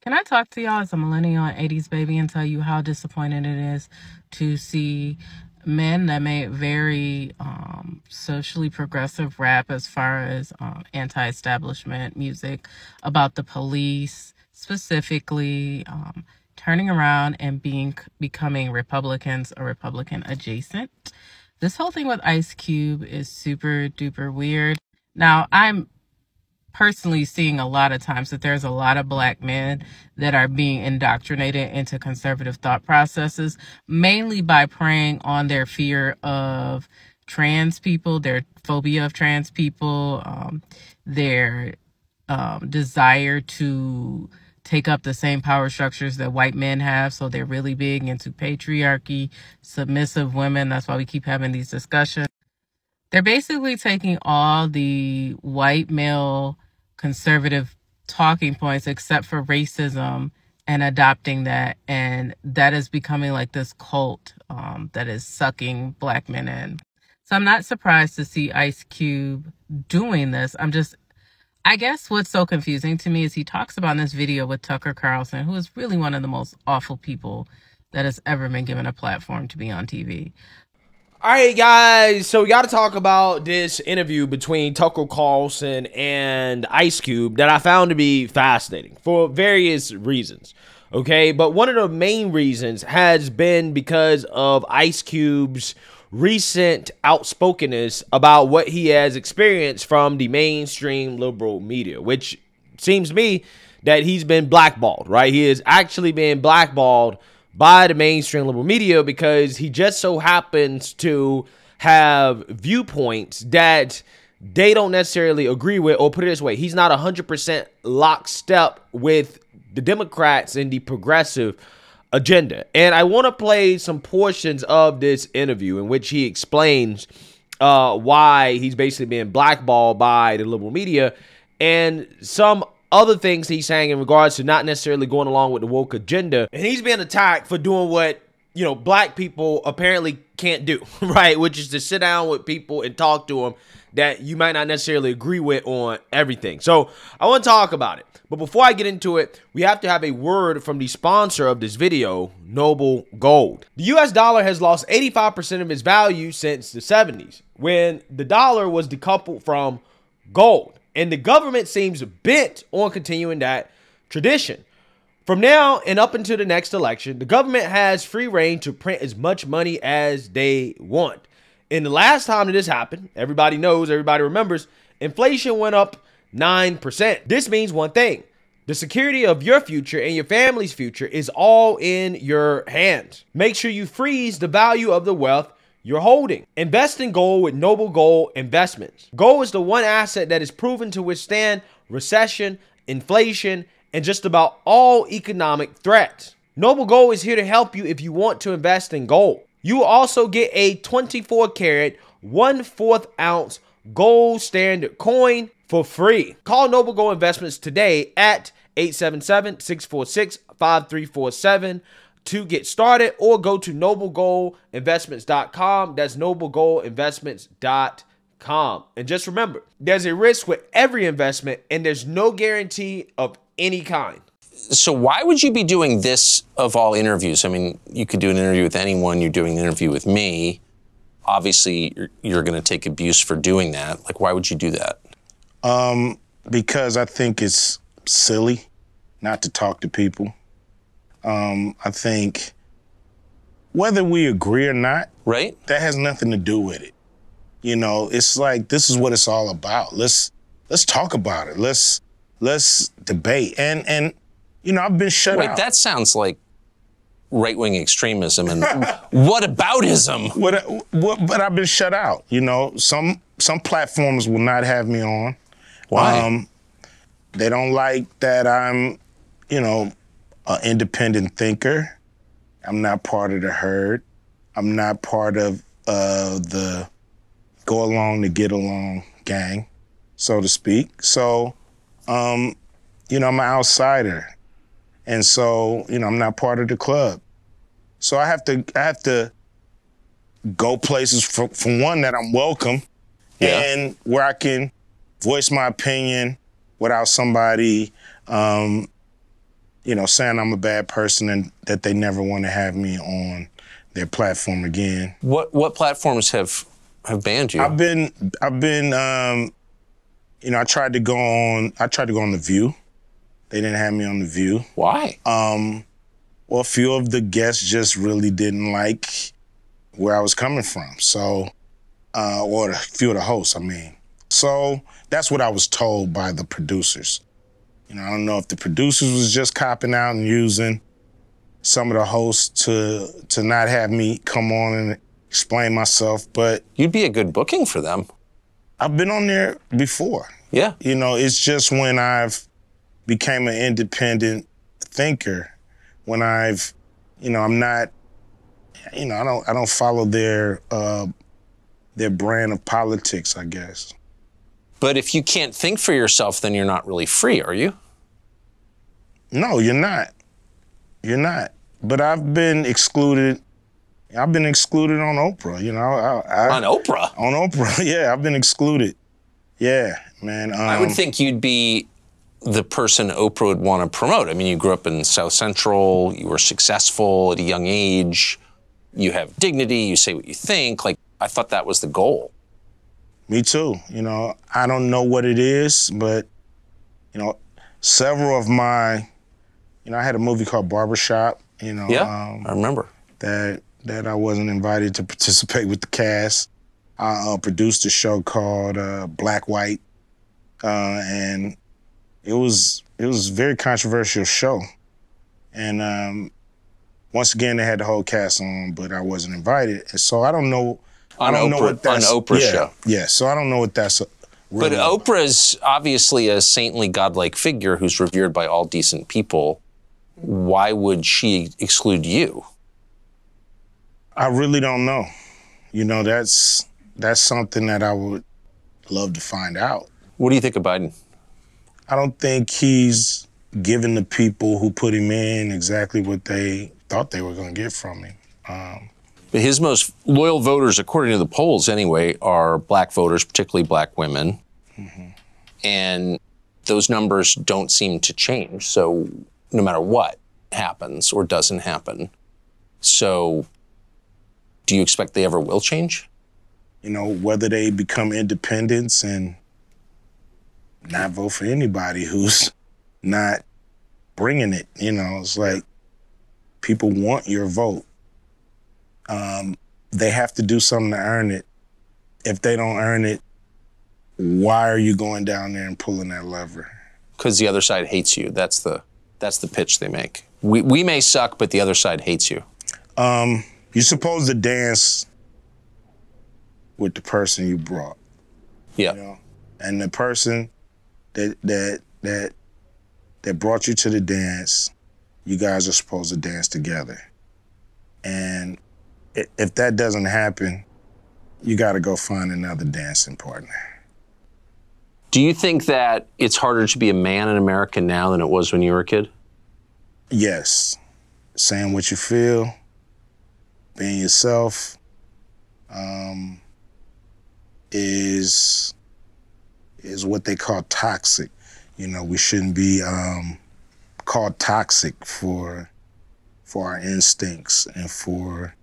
Can I talk to y'all as a millennial and 80s baby and tell you how disappointed it is to see men that made very socially progressive rap as far as anti-establishment music about the police specifically, turning around and becoming Republicans or Republican adjacent. This whole thing with Ice Cube is super duper weird. Now, I'm personally seeing a lot of times that there's a lot of black men that are being indoctrinated into conservative thought processes, mainly by preying on their fear of trans people, their phobia of trans people, their desire to take up the same power structures that white men have. So they're really big into patriarchy, submissive women. That's why we keep having these discussions. They're basically taking all the white male conservative talking points except for racism and adopting that. And that is becoming like this cult that is sucking black men in. So I'm not surprised to see Ice Cube doing this. I guess what's so confusing to me is he talks about in this video with Tucker Carlson, who is really one of the most awful people that has ever been given a platform to be on TV. All right, guys, so we got to talk about this interview between Tucker Carlson and Ice Cube that I found to be fascinating for various reasons, okay? But one of the main reasons has been because of Ice Cube's recent outspokenness about what he has experienced from the mainstream liberal media, which seems to me that he's been blackballed, right? He is actually being blackballed by the mainstream liberal media because he just so happens to have viewpoints that they don't necessarily agree with, or put it this way, he's not 100% lockstep with the Democrats and the progressive agenda. And I want to play some portions of this interview in which he explains why he's basically being blackballed by the liberal media and some other things he's saying in regards to not necessarily going along with the woke agenda. And he's being attacked for doing what, you know, black people apparently can't do, right? Which is to sit down with people and talk to them that you might not necessarily agree with on everything. So I want to talk about it. But before I get into it, we have to have a word from the sponsor of this video, Noble Gold. The US dollar has lost 85% of its value since the 70s, when the dollar was decoupled from gold. And the government seems bent on continuing that tradition. From now and up until the next election, the government has free reign to print as much money as they want. And the last time that this happened, everybody knows, everybody remembers, inflation went up 9%. This means one thing: the security of your future and your family's future is all in your hands. Make sure you freeze the value of the wealth you're holding. Invest in gold with Noble Gold Investments. Gold is the one asset that is proven to withstand recession, inflation, and just about all economic threats. Noble Gold is here to help you if you want to invest in gold. You will also get a 24 karat, 1/4 ounce gold standard coin for free. Call Noble Gold Investments today at 877-646-5347 to get started, or go to noblegoldinvestments.com. That's noblegoldinvestments.com. And just remember, there's a risk with every investment and there's no guarantee of any kind. So why would you be doing this of all interviews? I mean, you could do an interview with anyone. You're doing an interview with me. Obviously, you're going to take abuse for doing that. Like, why would you do that? Because I think it's silly not to talk to people. I think whether we agree or not, right, that has nothing to do with it. You know, it's like, this is what it's all about. Let's talk about it. Let's debate. And you know, I've been shut out. Wait, that sounds like right-wing extremism and whataboutism. But I've been shut out. You know, some platforms will not have me on. Why? They don't like that I'm, you know, an independent thinker. I'm not part of the herd. I'm not part of the go along to get along gang, so to speak. So, you know, I'm an outsider. And so, you know, I'm not part of the club. So I have to go places for one, that I'm welcome, and where I can voice my opinion without somebody, you saying I'm a bad person and that they never want to have me on their platform again. What platforms have banned you? I've been I tried to go on The View. They didn't have me on The View. Why? Well, a few of the guests just really didn't like where I was coming from. So, or a few of the hosts, I mean. So that's what I was told by the producers. I don't know if the producers was just copping out and using some of the hosts to not have me come on and explain myself, but You'd be a good booking for them. I've been on there before. Yeah. It's just when I've became an independent thinker, when I've, I'm not, I don't follow their brand of politics, I guess. But if you can't think for yourself, then you're not really free, are you? No, you're not. You're not. But I've been excluded. I've been excluded on Oprah. On Oprah? On Oprah, yeah. I've been excluded. Yeah, man. I would think you'd be the person Oprah would want to promote. I mean, you grew up in South Central. You were successful at a young age. You have dignity. You say what you think. Like, I thought that was the goal. Me too. I don't know what it is, but, several of my, I had a movie called Barbershop, Yeah, I remember. That I wasn't invited to participate with the cast. I produced a show called Black White, and it was a very controversial show. And once again, they had the whole cast on, but I wasn't invited. And so I don't know. On Oprah's show. Yeah, so I don't know what that's really But Oprah's obviously a saintly, godlike figure who's revered by all decent people. Why would she exclude you? I really don't know. That's something that I would love to find out. What do you think of Biden? I don't think he's given the people who put him in exactly what they thought they were going to get from him. But his most loyal voters, according to the polls anyway, are black voters, particularly black women. Mm-hmm. And those numbers don't seem to change. So no matter what happens or doesn't happen. So do you expect they ever will change? Whether they become independents and not vote for anybody who's not bringing it. It's like people want your vote. They have to do something to earn it. If they don't earn it, why are you going down there and pulling that lever? Because the other side hates you. That's the pitch they make. We may suck, but the other side hates you. You're supposed to dance with the person you brought. Yeah. And the person that brought you to the dance, you guys are supposed to dance together. And if that doesn't happen, you got to go find another dancing partner. Do you think that it's harder to be a man in America now than it was when you were a kid? Yes. Saying what you feel, being yourself, is what they call toxic. We shouldn't be called toxic for our instincts and for,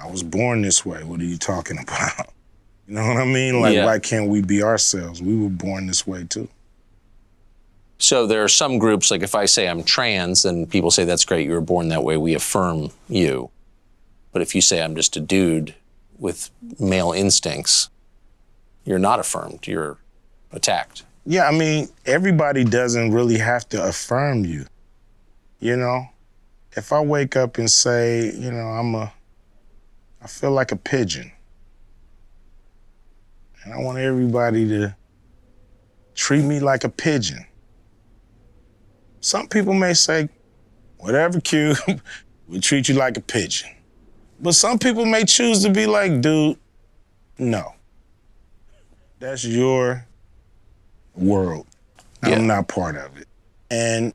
I was born this way. What are you talking about? You know what I mean? Like, Why can't we be ourselves? We were born this way too. So there are some groups, like if I say I'm trans, then people say, that's great, you were born that way, we affirm you. But if you say I'm just a dude with male instincts, you're not affirmed, you're attacked. Yeah, I mean, everybody doesn't really have to affirm you. If I wake up and say, I feel like a pigeon, and I want everybody to treat me like a pigeon. Some people may say, whatever, Q, we treat you like a pigeon. But some people may choose to be like, dude, no. That's your world. Yeah. I'm not part of it. And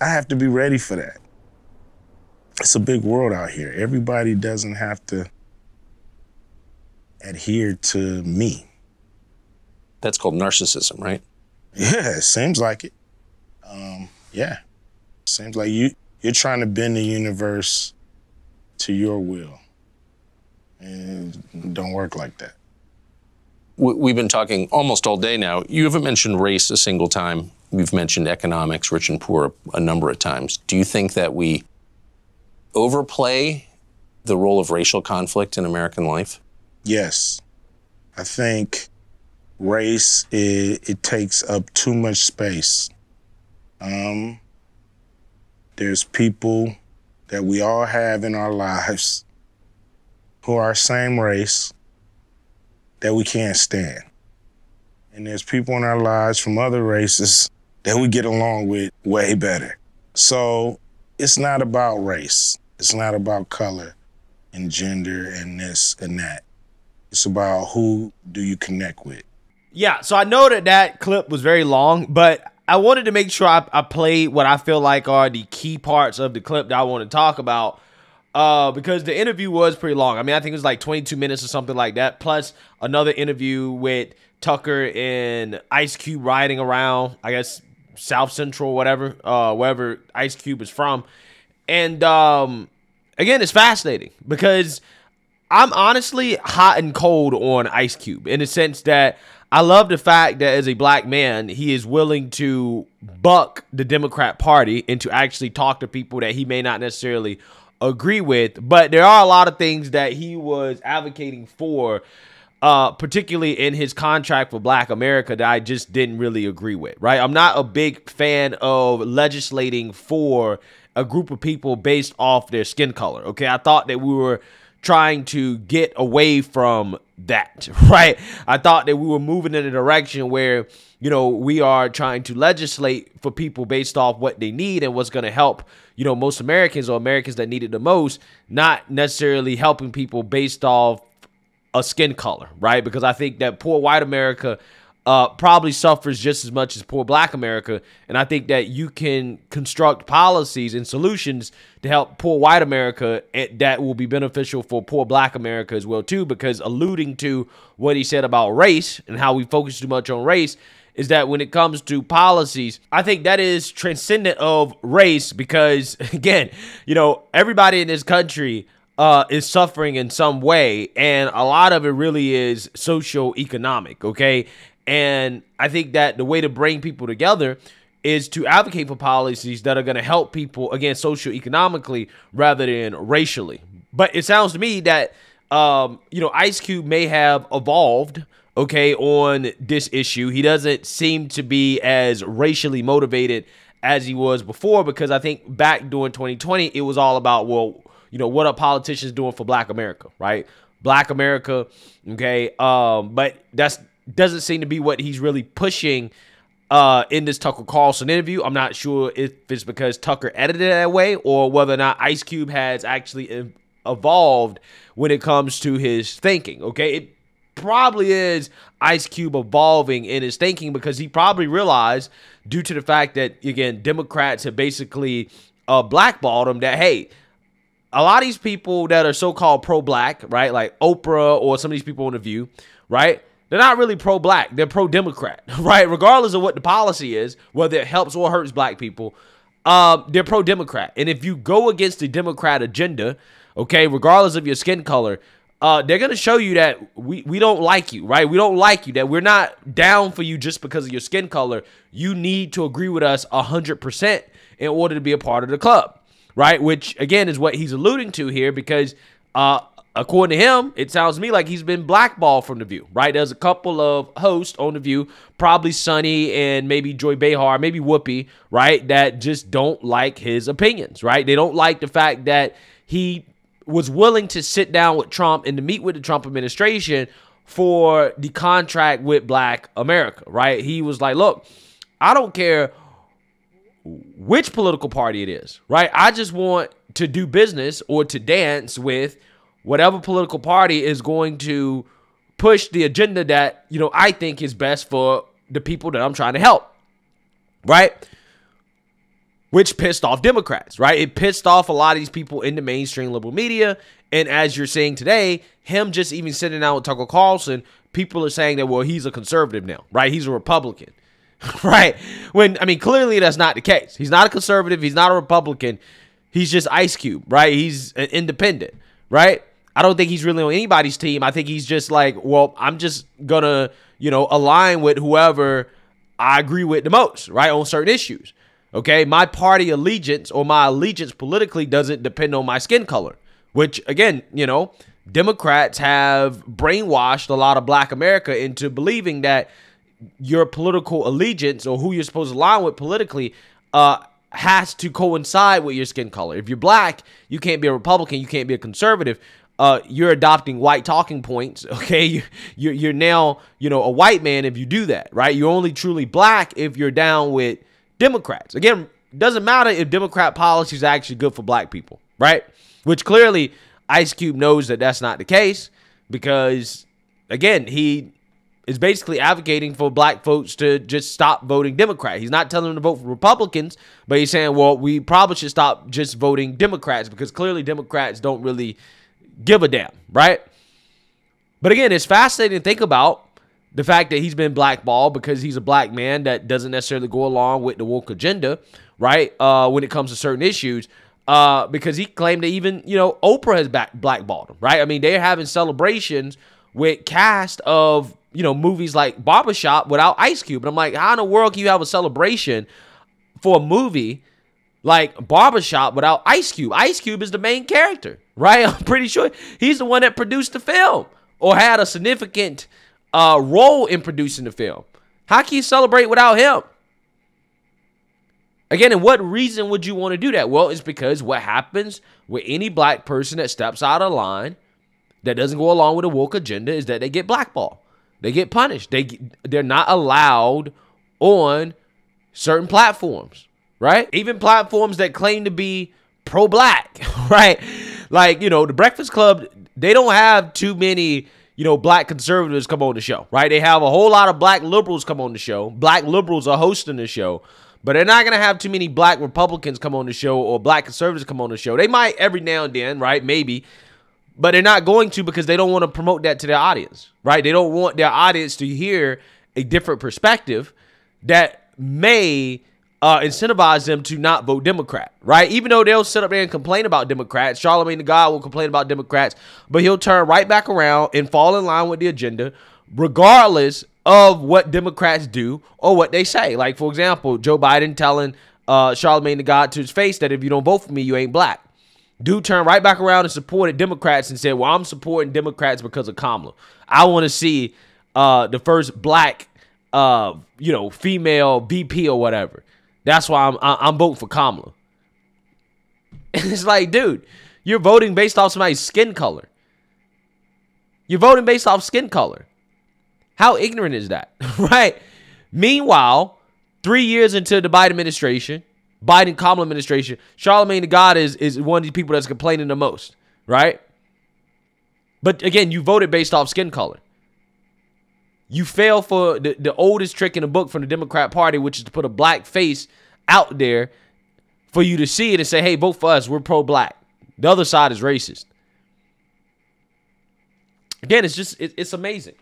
I have to be ready for that. It's a big world out here. Everybody doesn't have to adhere to me. That's called narcissism, right? Yeah, it seems like it. Yeah, seems like you're trying to bend the universe to your will, and it don't work like that. We've been talking almost all day now. You haven't mentioned race a single time. We've mentioned economics, rich and poor, a number of times. Do you think that we overplay the role of racial conflict in American life? Yes. I think race, it takes up too much space. There's people that we all have in our lives who are same race that we can't stand. And there's people in our lives from other races that we get along with way better. So it's not about race. It's not about color and gender and this and that. It's about who do you connect with. Yeah, so I know that clip was very long, but I wanted to make sure I played what I feel like are the key parts of the clip that I want to talk about. Because the interview was pretty long. I mean, I think it was like 22 minutes or something like that, plus another interview with Tucker and Ice Cube riding around, I guess, South Central, whatever, wherever Ice Cube is from. And again, it's fascinating because I'm honestly hot and cold on Ice Cube in the sense that I love the fact that as a black man, he is willing to buck the Democrat Party and to actually talk to people that he may not necessarily agree with, but there are a lot of things that he was advocating for, particularly in his contract for Black America, that I just didn't really agree with, right? I'm not a big fan of legislating for a group of people based off their skin color, okay? I thought that we were trying to get away from that, right? I thought that we were moving in a direction where, you know, we are trying to legislate for people based off what they need and what's going to help, you know, most Americans or Americans that need it the most, not necessarily helping people based off a skin color, right? Because I think that poor white America probably suffers just as much as poor black America. And I think that you can construct policies and solutions to help poor white America that will be beneficial for poor black America as well, too, because alluding to what he said about race and how we focus too much on race is that when it comes to policies, I think that is transcendent of race because, again, you know, everybody in this country is suffering in some way, and a lot of it really is socioeconomic, okay? And I think that the way to bring people together is to advocate for policies that are going to help people, again, socioeconomically rather than racially. But it sounds to me that, you know, Ice Cube may have evolved, okay, on this issue. He doesn't seem to be as racially motivated as he was before, because I think back during 2020, it was all about, well, you know, what are politicians doing for Black America, right? Black America, okay? But that's doesn't seem to be what he's really pushing in this Tucker Carlson interview. I'm not sure if it's because Tucker edited it that way or whether or not Ice Cube has actually evolved when it comes to his thinking, okay? It probably is Ice Cube evolving in his thinking because he probably realized, due to the fact that, again, Democrats have basically blackballed him, that, hey, a lot of these people that are so-called pro-black, right, like Oprah or some of these people on The View, right, they're not really pro-black. They're pro-Democrat, right? Regardless of what the policy is, whether it helps or hurts black people, they're pro-Democrat. And if you go against the Democrat agenda, okay, regardless of your skin color, they're going to show you that we don't like you, right? We don't like you, that we're not down for you just because of your skin color. You need to agree with us 100% in order to be a part of the club, right? Which, again, is what he's alluding to here because according to him, it sounds to me like he's been blackballed from The View, right? There's a couple of hosts on The View, probably Sonny and maybe Joy Behar, maybe Whoopi, right, that just don't like his opinions, right? They don't like the fact that he was willing to sit down with Trump and to meet with the Trump administration for the contract with Black America, right? He was like, look, I don't care which political party it is, right? I just want to do business or to dance with whatever political party is going to push the agenda that, you know, I think is best for the people that I'm trying to help, right? Which pissed off Democrats, right? It pissed off a lot of these people in the mainstream liberal media. And as you're saying today, him just even sitting down with Tucker Carlson, people are saying that, well, he's a conservative now, right? He's a Republican. right? When, I mean, clearly that's not the case. He's not a conservative. He's not a Republican. He's just Ice Cube, right? He's an independent, right? I don't think he's really on anybody's team. I think he's just like, well, I'm just going to, align with whoever I agree with the most, right, on certain issues. Okay, my party allegiance or my allegiance politically doesn't depend on my skin color, which, again, Democrats have brainwashed a lot of Black America into believing that your political allegiance or who you're supposed to align with politically has to coincide with your skin color. If you're Black, you can't be a Republican, you can't be a conservative. You're adopting white talking points, okay? You're now, a white man if you do that, right? You're only truly Black if you're down with Democrats. Again, doesn't matter if Democrat policy is actually good for Black people, right? Which clearly Ice Cube knows that that's not the case because, again, he is basically advocating for Black folks to just stop voting Democrat. He's not telling them to vote for Republicans, but he's saying, well, we probably should stop just voting Democrats because clearly Democrats don't really give a damn, right? But again, it's fascinating to think about the fact that he's been blackballed because he's a Black man that doesn't necessarily go along with the woke agenda, right? When it comes to certain issues, because he claimed that even, Oprah has blackballed him, right? I mean, they're having celebrations with cast of, movies like Barbershop without Ice Cube. And I'm like, how in the world can you have a celebration for a movie like Barbershop without Ice Cube? Ice Cube is the main character, right? I'm pretty sure he's the one that produced the film or had a significant role in producing the film. How can you celebrate without him? Again, and what reason would you want to do that? Well, it's because what happens with any Black person that steps out of line, that doesn't go along with the woke agenda, is that they get blackballed. They get punished. They're not allowed on certain platforms, right? Even platforms that claim to be pro-Black, right? Like, the Breakfast Club, they don't have too many, Black conservatives come on the show, right? They have a whole lot of Black liberals come on the show. Black liberals are hosting the show, but they're not going to have too many Black Republicans come on the show or Black conservatives come on the show. They might every now and then, right? Maybe. But they're not going to because they don't want to promote that to their audience, right? They don't want their audience to hear a different perspective that may incentivize them to not vote Democrat, right? Even though they'll sit up there and complain about Democrats, Charlamagne the God will complain about Democrats, but he'll turn right back around and fall in line with the agenda, regardless of what Democrats do or what they say. Like, for example, Joe Biden telling Charlamagne the God to his face that if you don't vote for me, you ain't Black. Dude turned right back around and supported Democrats and said, well, I'm supporting Democrats because of Kamala. I want to see the first Black, female VP or whatever. That's why I'm voting for Kamala. It's like, dude, you're voting based off somebody's skin color. You're voting based off skin color. How ignorant is that, right? Meanwhile, 3 years into the Biden administration, Biden-Kamala administration, Charlamagne the God is one of these people that's complaining the most, right? But again, you voted based off skin color. You fail for the oldest trick in the book from the Democrat Party, which is to put a Black face out there for you to see it and say, hey, vote for us. We're pro-Black. The other side is racist. Again, it's amazing.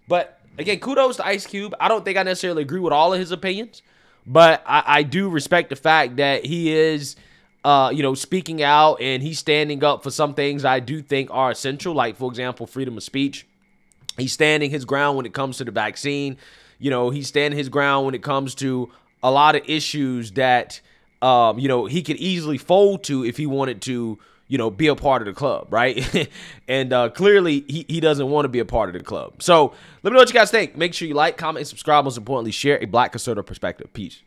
But again, kudos to Ice Cube. I don't think I necessarily agree with all of his opinions, but I do respect the fact that he is, speaking out and he's standing up for some things I do think are essential, like, for example, freedom of speech. He's standing his ground when it comes to the vaccine. He's standing his ground when it comes to a lot of issues that, he could easily fold to if he wanted to, be a part of the club, right? And clearly he doesn't want to be a part of the club. So let me know what you guys think. Make sure you like, comment, and subscribe. Most importantly, share a Black conservative perspective. Peace.